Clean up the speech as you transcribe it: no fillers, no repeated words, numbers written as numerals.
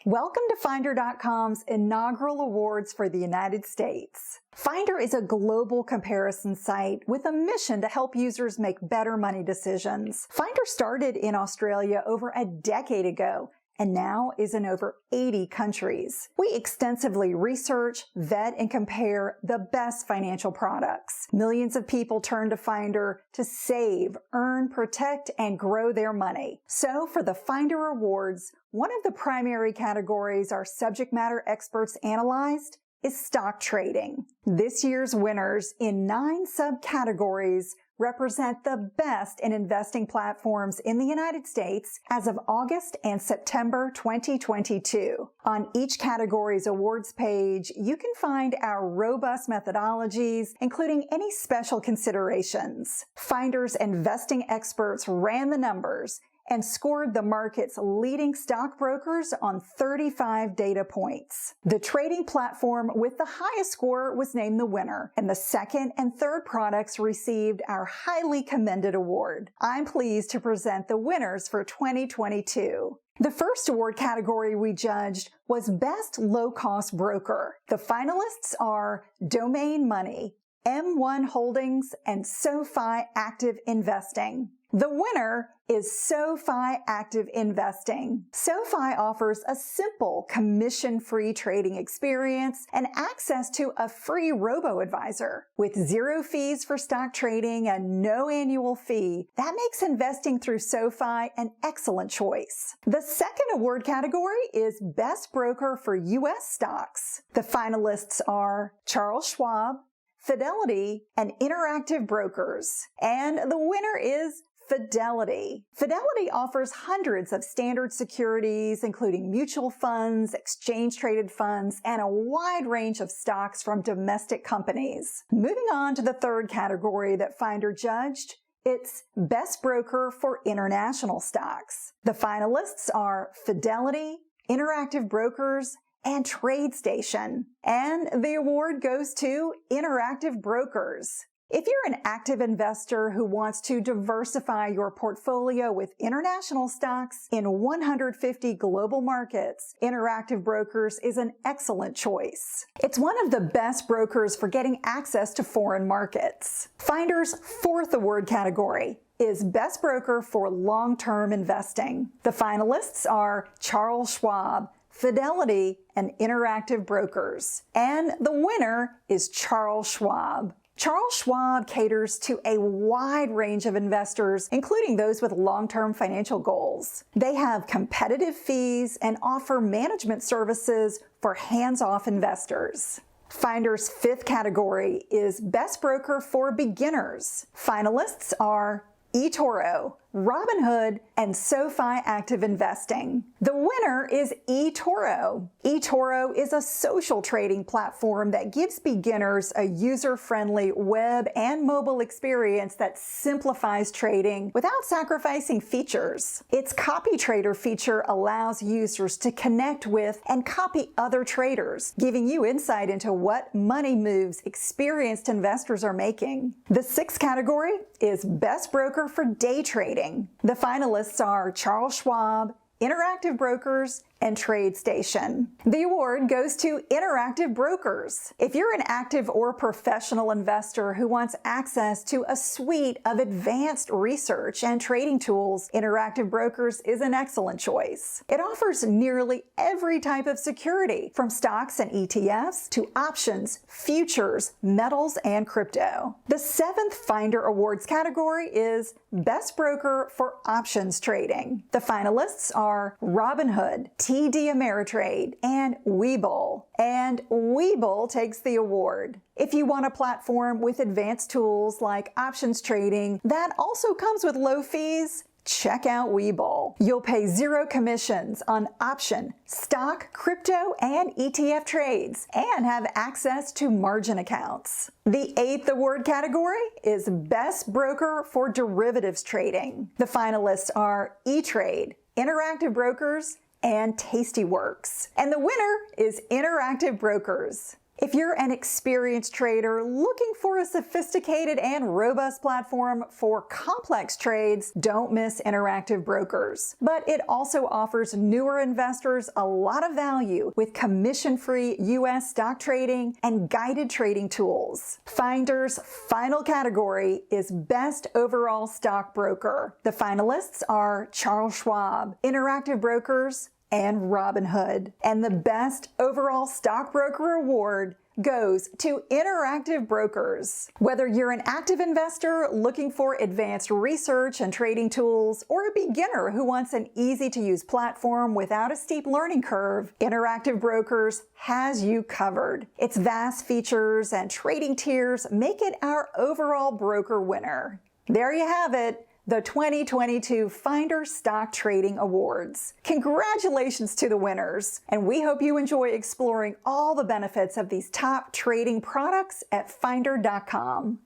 Welcome to Finder.com's inaugural awards for the United States. Finder is a global comparison site with a mission to help users make better money decisions. Finder started in Australia over a decade ago and now is in over 80 countries. We extensively research, vet, and compare the best financial products. Millions of people turn to Finder to save, earn, protect, and grow their money. So for the Finder Awards, one of the primary categories our subject matter experts analyzed is stock trading. This year's winners in 9 subcategories represent the best in investing platforms in the United States as of August and September 2022. On each category's awards page, you can find our robust methodologies, including any special considerations. Finder's investing experts ran the numbers and scored the market's leading stockbrokers on 35 data points. The trading platform with the highest score was named the winner, and the second and third products received our highly commended award. I'm pleased to present the winners for 2022. The first award category we judged was Best Low-Cost Broker. The finalists are Domain Money, M1 Holdings, and SoFi Active Investing. The winner is SoFi Active Investing. SoFi offers a simple, commission-free trading experience and access to a free robo-advisor. With 0 fees for stock trading and no annual fee, that makes investing through SoFi an excellent choice. The second award category is Best Broker for U.S. Stocks. The finalists are Charles Schwab, Fidelity, and Interactive Brokers. And the winner is Fidelity. Fidelity offers hundreds of standard securities, including mutual funds, exchange-traded funds, and a wide range of stocks from domestic companies. Moving on to the third category that Finder judged, it's Best Broker for International Stocks. The finalists are Fidelity, Interactive Brokers, and TradeStation. And the award goes to Interactive Brokers. If you're an active investor who wants to diversify your portfolio with international stocks in 150 global markets, Interactive Brokers is an excellent choice. It's one of the best brokers for getting access to foreign markets. Finder's fourth award category is Best Broker for Long-Term Investing. The finalists are Charles Schwab, Fidelity, and Interactive Brokers. And the winner is Charles Schwab. Charles Schwab caters to a wide range of investors, including those with long-term financial goals. They have competitive fees and offer management services for hands-off investors. Finder's fifth category is Best Broker for Beginners. Finalists are eToro, Robinhood, and SoFi Active Investing. The winner is eToro. eToro is a social trading platform that gives beginners a user-friendly web and mobile experience that simplifies trading without sacrificing features. Its Copy Trader feature allows users to connect with and copy other traders, giving you insight into what money moves experienced investors are making. The sixth category is Best Broker for Day Trading. The finalists are Charles Schwab, Interactive Brokers, and TradeStation. The award goes to Interactive Brokers. If you're an active or professional investor who wants access to a suite of advanced research and trading tools, Interactive Brokers is an excellent choice. It offers nearly every type of security, from stocks and ETFs to options, futures, metals, and crypto. The seventh Finder Awards category is Best Broker for Options Trading. The finalists are Robinhood, TD Ameritrade, and Webull. And Webull takes the award. If you want a platform with advanced tools like options trading that also comes with low fees, check out Webull. You'll pay 0 commissions on option, stock, crypto, and ETF trades, and have access to margin accounts. The eighth award category is Best Broker for Derivatives Trading. The finalists are E-Trade, Interactive Brokers, and Tastyworks. And the winner is Interactive Brokers. If you're an experienced trader looking for a sophisticated and robust platform for complex trades, don't miss Interactive Brokers. But it also offers newer investors a lot of value with commission-free U.S. stock trading and guided trading tools. Finder's final category is Best Overall Stockbroker. The finalists are Charles Schwab, Interactive Brokers, and Robinhood. And the Best Overall Stockbroker Award goes to Interactive Brokers. Whether you're an active investor looking for advanced research and trading tools, or a beginner who wants an easy-to-use platform without a steep learning curve, Interactive Brokers has you covered. Its vast features and trading tiers make it our overall broker winner. There you have it. The 2022 Finder Stock Trading Awards. Congratulations to the winners, and we hope you enjoy exploring all the benefits of these top trading products at Finder.com.